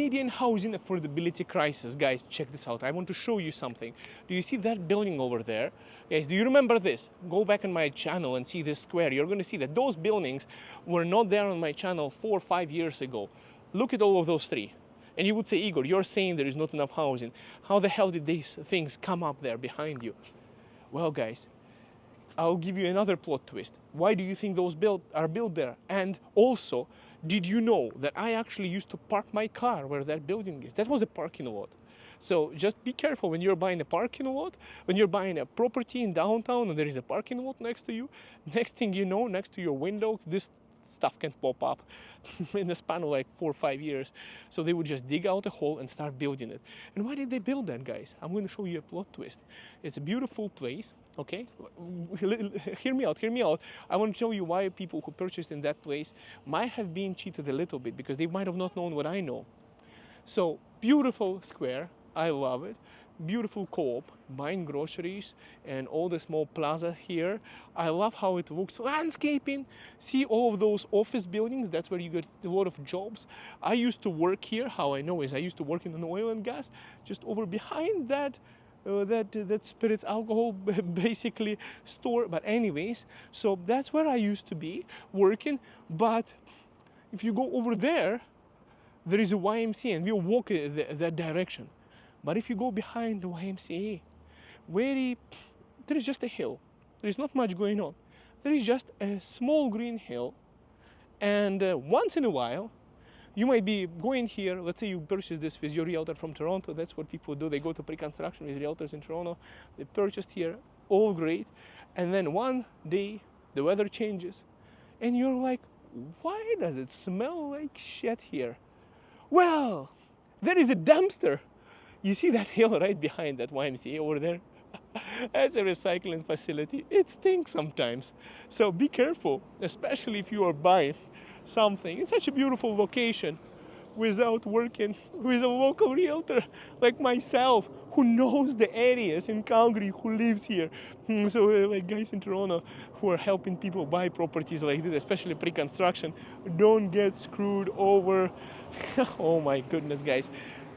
Canadian housing affordability crisis. Guys, check this out. I want to show you something. Do you see that building over there? Guys, do you remember this? Go back on my channel and see this square. You're going to see that those buildings were not there on my channel 4 or 5 years ago. Look at all of those three. And you would say, Igor, you're saying there is not enough housing. How the hell did these things come up there behind you? Well, guys, I'll give you another plot twist. Why do you think those are built there? And also, did you know that I actually used to park my car where that building is? That was a parking lot. So just be careful when you're buying a parking lot, when you're buying a property in downtown and there is a parking lot next to you. Next thing you know, next to your window, this stuff can pop up in the span of like 4 or 5 years. So they would just dig out a hole and start building it. And why did they build that, guys? I'm going to show you a plot twist. It's a beautiful place. Okay, hear me out. I want to show you why people who purchased in that place might have been cheated a little bit because they might have not known what I know. So beautiful square, I love it. Beautiful co-op, buying groceries and all the small plaza here. I love how it looks. Landscaping, see all of those office buildings, that's where you get a lot of jobs. I used to work here. How I know is I used to work in an oil and gas, just over behind that spirits alcohol basically store. But anyways, so that's where I used to be working. But if you go over there, there is a YMCA and we'll walk that direction. But if you go behind the YMCA, there is just a hill. There is not much going on. There is just a small green hill, and once in a while you might be going here. Let's say you purchase this with your realtor from Toronto. That's what people do. They go to pre-construction with realtors in Toronto. They purchased here, all great. And then one day the weather changes and you're like, why does it smell like shit here? Well, there is a dumpster. You see that hill right behind that YMCA over there? That's a recycling facility. It stinks sometimes. So be careful, especially if you are buying something in such a beautiful location without working with a local realtor like myself who knows the areas in Calgary, who lives here. So like guys in Toronto who are helping people buy properties like this, especially pre-construction, don't get screwed over. Oh my goodness, guys.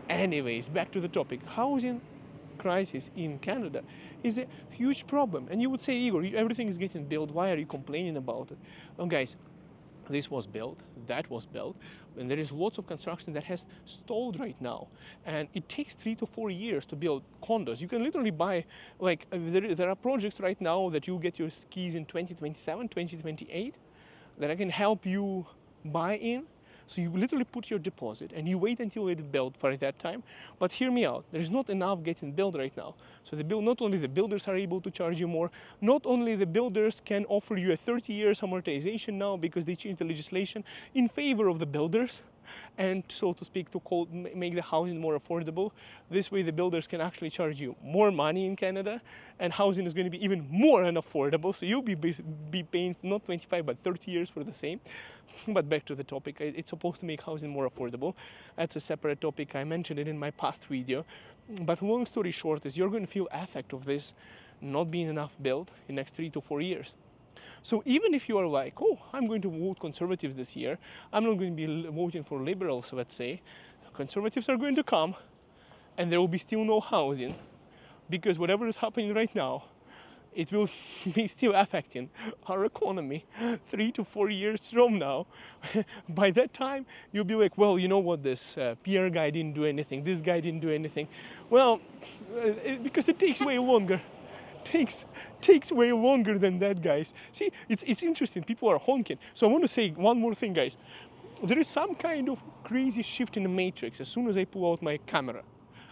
Anyways, back to the topic. Housing crisis in Canada is a huge problem. And you would say, Igor, everything is getting built. Why are you complaining about it? Well, guys, this was built, that was built, and there is lots of construction that has stalled right now. And it takes 3 to 4 years to build condos. You can literally buy, like, there are projects right now that you'll get your keys in 2027, 2028, that I can help you buy in. So you literally put your deposit and you wait until it's built for that time. But hear me out, there's not enough getting built right now. So not only the builders are able to charge you more, not only the builders can offer you a 30 years amortization now because they changed the legislation in favor of the builders, and so to speak, to make the housing more affordable. This way the builders can actually charge you more money in Canada, and housing is going to be even more unaffordable. So you'll be paying not 25 but 30 years for the same. But back to the topic, it's supposed to make housing more affordable. That's a separate topic. I mentioned it in my past video. But long story short is you're going to feel effect of this not being enough built in the next 3 to 4 years. So even if you are like, oh, I'm going to vote conservatives this year, I'm not going to be voting for liberals, let's say, conservatives are going to come and there will be still no housing because whatever is happening right now, it will be still affecting our economy 3 to 4 years from now. By that time, you'll be like, well, you know what, this PR guy didn't do anything, this guy didn't do anything. Well, because it takes way longer. Takes way longer than that, guys. See, it's interesting. People are honking. So I want to say one more thing, guys. There is some kind of crazy shift in the matrix as soon as I pull out my camera.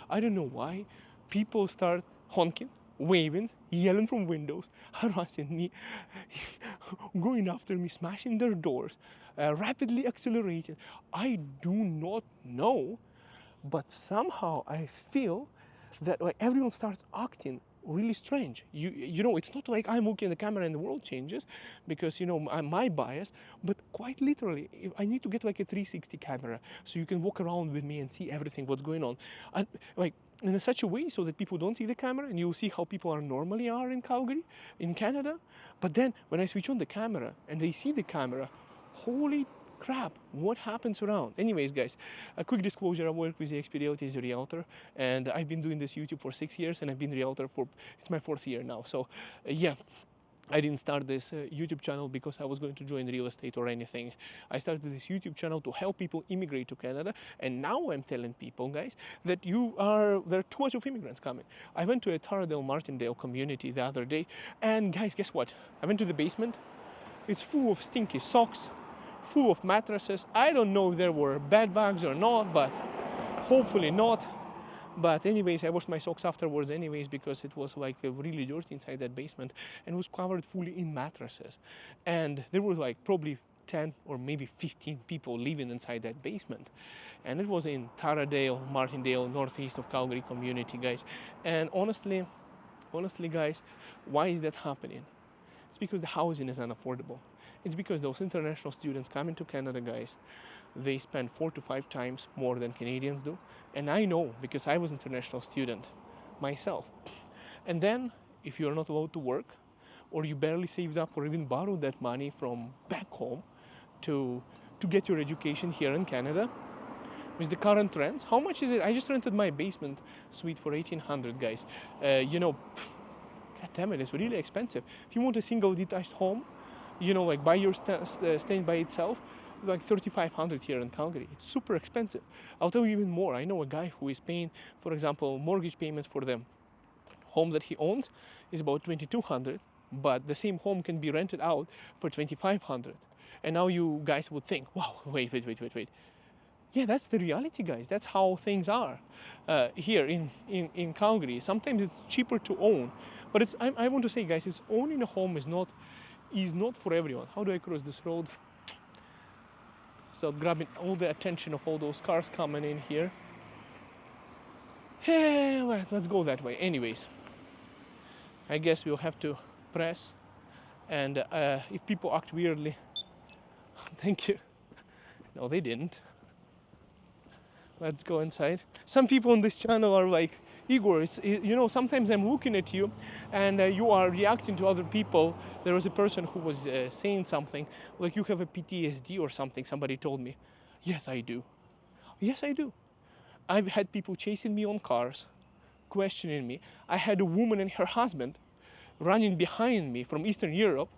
I don't know why. People start honking, waving, yelling from windows, harassing me, going after me, smashing their doors, rapidly accelerating. I do not know, but somehow I feel that like everyone starts acting really strange. You know, it's not like I'm looking at the camera and the world changes because, you know, I'm my bias, but quite literally, I need to get like a 360 camera so you can walk around with me and see everything what's going on. And like in such a way so that people don't see the camera and you'll see how people normally are in Calgary, in Canada. But then when I switch on the camera and they see the camera, holy crap, what happens around? Anyways, guys, a quick disclosure, I work with eXp Realty as a realtor, and I've been doing this YouTube for 6 years, and I've been a realtor for, it's my 4th year now. So yeah, I didn't start this YouTube channel because I was going to join real estate or anything. I started this YouTube channel to help people immigrate to Canada, and now I'm telling people, guys, that there are too much of immigrants coming. I went to a Taradale Martindale community the other day, and guys, guess what? I went to the basement. It's full of stinky socks, full of mattresses. I don't know if there were bed bugs or not, but hopefully not. But anyways, I washed my socks afterwards anyways, because it was like really dirty inside that basement, and it was covered fully in mattresses. And there was like probably 10 or maybe 15 people living inside that basement. And it was in Taradale, Martindale, northeast of Calgary community, guys. And honestly, guys, why is that happening? It's because the housing is unaffordable. It's because those international students coming to Canada, guys, they spend 4 to 5 times more than Canadians do. And I know, because I was an international student myself. And then, if you're not allowed to work, or you barely saved up or even borrowed that money from back home to get your education here in Canada, with the current trends, how much is it? I just rented my basement suite for $1,800, guys. God damn it, it's really expensive. If you want a single detached home, like by your staying by itself, like $3,500 here in Calgary. It's super expensive. I'll tell you even more. I know a guy who is paying, for example, mortgage payment for the home that he owns is about $2,200, but the same home can be rented out for $2,500. And now you guys would think, wow, wait. Yeah, that's the reality, guys. That's how things are here in Calgary. Sometimes it's cheaper to own, but I want to say, guys, owning a home is not for everyone. How do I cross this road? So grabbing all the attention of all those cars coming in here. Hey, let's go that way. Anyways, I guess we'll have to press. And if people act weirdly, thank you. No, they didn't. Let's go inside. Some people on this channel are like, Igor, sometimes I'm looking at you and you are reacting to other people. There was a person who was saying something, like you have a PTSD or something, somebody told me. Yes, I do. Yes, I do. I've had people chasing me on cars, questioning me. I had a woman and her husband running behind me from Eastern Europe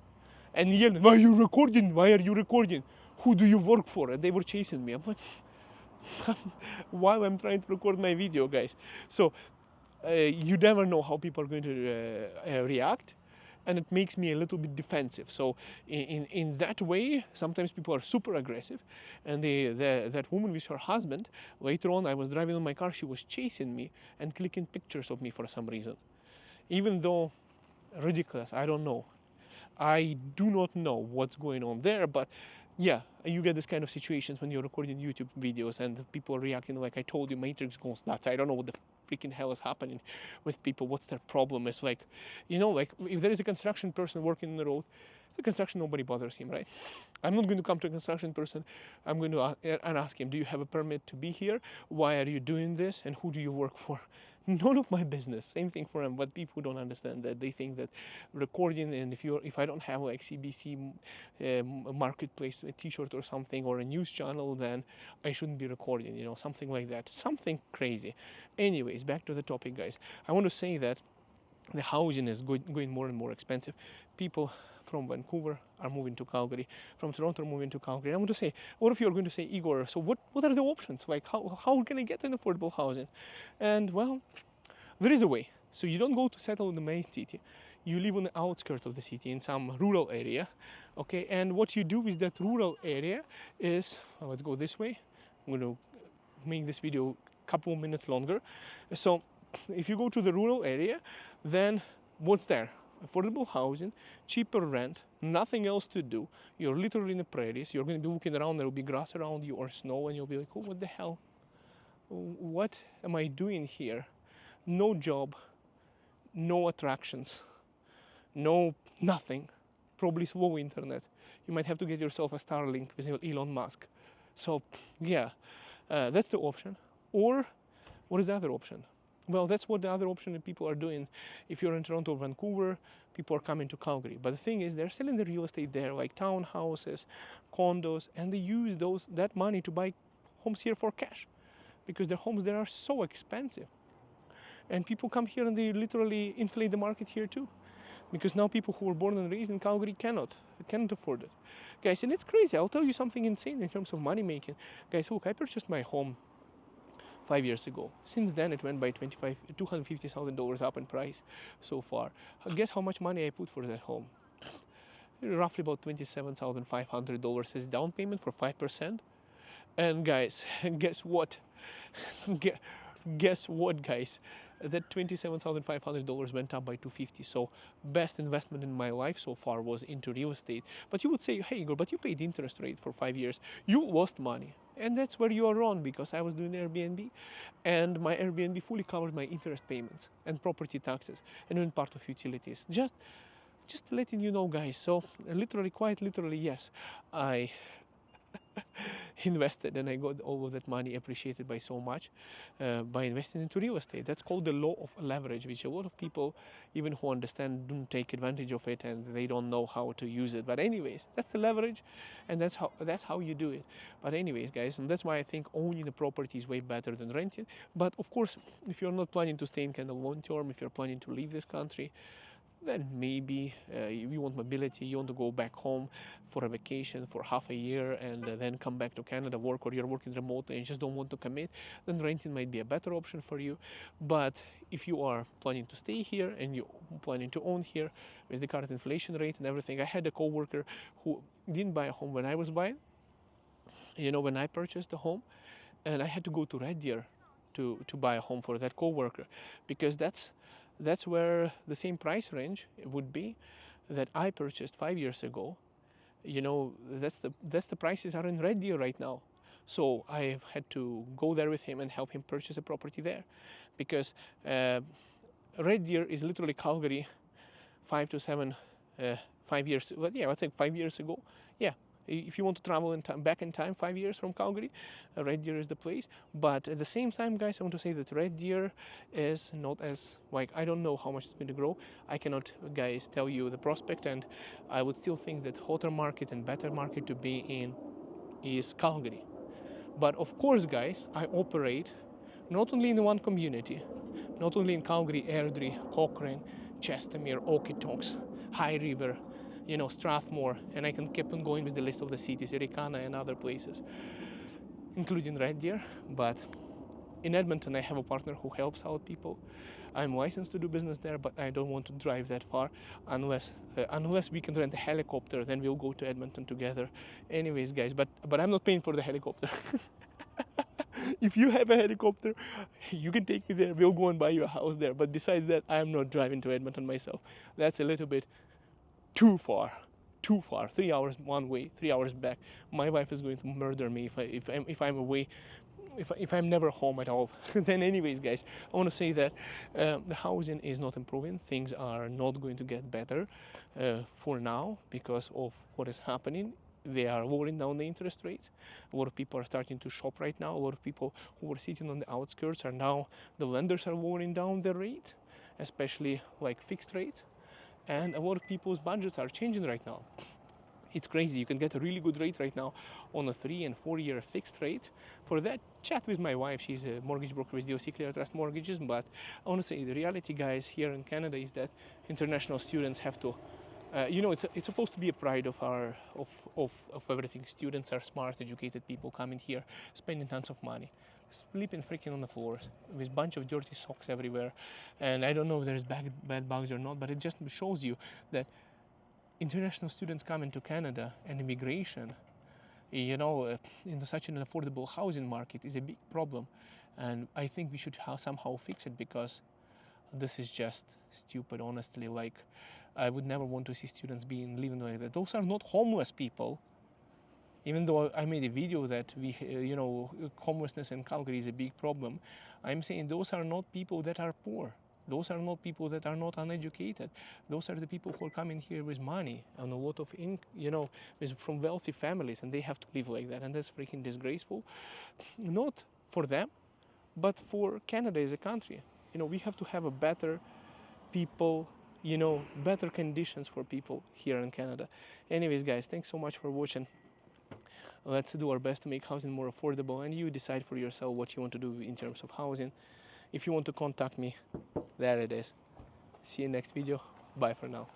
and yelling, why are you recording? Why are you recording? Who do you work for? And they were chasing me. I'm like, while I'm trying to record my video, guys. So you never know how people are going to react, and it makes me a little bit defensive. So in that way, sometimes people are super aggressive. And that woman with her husband, later on, I was driving in my car, she was chasing me and clicking pictures of me for some reason. Even though ridiculous, I don't know. I do not know what's going on there, but yeah, you get this kind of situations when you're recording YouTube videos and people are reacting like, I told you, Matrix goes nuts. I don't know what the freaking hell is happening with people. What's their problem? It's like, like if there is a construction person working on the road, the construction, nobody bothers him, right? I'm not going to come to a construction person. I'm going to ask him, do you have a permit to be here? Why are you doing this? And who do you work for? None of my business. Same thing for them. But people don't understand that. They think that recording, and if I don't have like CBC marketplace, a T-shirt or something, or a news channel, then I shouldn't be recording. Something like that. Something crazy. Anyways, back to the topic, guys. I want to say that the housing is going more and more expensive. People from Vancouver are moving to Calgary, from Toronto are moving to Calgary. I want to say, what if you're going to say, Igor, so what are the options? Like, how can I get an affordable housing? And well, there is a way. So you don't go to settle in the main city. You live on the outskirts of the city in some rural area, okay? And what you do with that rural area is, well, let's go this way. I'm going to make this video a couple of minutes longer. So if you go to the rural area, then what's there? Affordable housing, cheaper rent, nothing else to do. You're literally in the prairies. You're going to be looking around. There will be grass around you or snow, and you'll be like, oh, what the hell? What am I doing here? No job, no attractions, no nothing. Probably slow internet. You might have to get yourself a Starlink with Elon Musk. So yeah, that's the option. Or what is the other option? Well, that's what the other option that people are doing. If you're in Toronto or Vancouver, people are coming to Calgary. But the thing is, they're selling the real estate there, like townhouses, condos, and they use that money to buy homes here for cash, because the homes there are so expensive. And people come here and they literally inflate the market here too, because now people who were born and raised in Calgary cannot afford it, guys. And it's crazy. I'll tell you something insane in terms of money making, guys. Look, I purchased my home 5 years ago. Since then, it went by $250,000 up in price so far. Guess how much money I put for that home? Roughly about $27,500 as down payment for 5%. And guys, guess what? Guess what, guys? That $27,500 went up by $250. So best investment in my life so far was into real estate. But you would say, hey Igor, but you paid interest rate for 5 years. You lost money. And that's where you are wrong, because I was doing Airbnb, and my Airbnb fully covered my interest payments and property taxes and even part of utilities. Just letting you know, guys. So literally, quite literally, yes, I invested, and I got all of that money appreciated by so much by investing into real estate. That's called the law of leverage, which a lot of people, even who understand, don't take advantage of it, and they don't know how to use it. But anyways, that's the leverage, and that's how you do it. But anyways, guys, and that's why I think owning a property is way better than renting. But of course, if you're not planning to stay in Canada long term, if you're planning to leave this country, then maybe you want mobility, you want to go back home for a vacation for half a year and then come back to Canada, work, or you're working remotely and just don't want to commit, then renting might be a better option for you. But if you are planning to stay here and you're planning to own here with the current inflation rate and everything, I had a coworker who didn't buy a home when I was buying, when I purchased a home, and I had to go to Red Deer to buy a home for that coworker, because that's where the same price range would be that I purchased 5 years ago. That's the prices are in Red Deer right now. So I had to go there with him and help him purchase a property there, because Red Deer is literally Calgary 5 years. Well, yeah, let's say 5 years ago. Yeah, if you want to travel back in time 5 years from Calgary, Red Deer is the place. But at the same time, guys, I want to say that Red Deer is not as, I don't know how much it's going to grow. I cannot, guys, tell you the prospect, and I would still think that hotter market and better market to be in is Calgary. But of course, guys, I operate not only in one community, not only in Calgary, Airdrie, Cochrane, Chestermere, Okotoks, High River, Strathmore, and I can keep on going with the list of the cities, Ericana and other places, including Red Deer. But in Edmonton, I have a partner who helps out people. I'm licensed to do business there, but I don't want to drive that far unless we can rent a helicopter. Then we'll go to Edmonton together. Anyways, guys, but I'm not paying for the helicopter. If you have a helicopter, you can take me there. We'll go and buy you a house there. But besides that, I'm not driving to Edmonton myself. That's a little bit too far. 3 hours one way, 3 hours back. My wife is going to murder me if I'm away, if I'm never home at all. Then anyways, guys, I want to say that the housing is not improving. Things are not going to get better for now because of what is happening. They are lowering down the interest rates. A lot of people are starting to shop right now. A lot of people who were sitting on the outskirts are now, the lenders are lowering down their rates, especially fixed rates. And a lot of people's budgets are changing right now. It's crazy. You can get a really good rate right now on a 3 and 4 year fixed rate. For that, chat with my wife. She's a mortgage broker with DOC Clear Trust Mortgages. But I want to say the reality, guys, here in Canada is that international students have to, it's supposed to be a pride of everything. Students are smart, educated people coming here, spending tons of money, sleeping freaking on the floors with a bunch of dirty socks everywhere. And I don't know if there's bed bugs or not, but it just shows you that international students coming to Canada and immigration, in such an affordable housing market is a big problem. And I think we should somehow fix it, because this is just stupid, honestly. I would never want to see students living like that. Those are not homeless people. Even though I made a video that homelessness in Calgary is a big problem, I'm saying those are not people that are poor. Those are not people that are not uneducated. Those are the people who are coming here with money and a lot of from wealthy families, and they have to live like that, and that's freaking disgraceful. Not for them, but for Canada as a country. we have to have a better people, better conditions for people here in Canada. Anyways, guys, thanks so much for watching. Let's do our best to make housing more affordable, and you decide for yourself what you want to do in terms of housing. If you want to contact me, there it is. See you next video. Bye for now.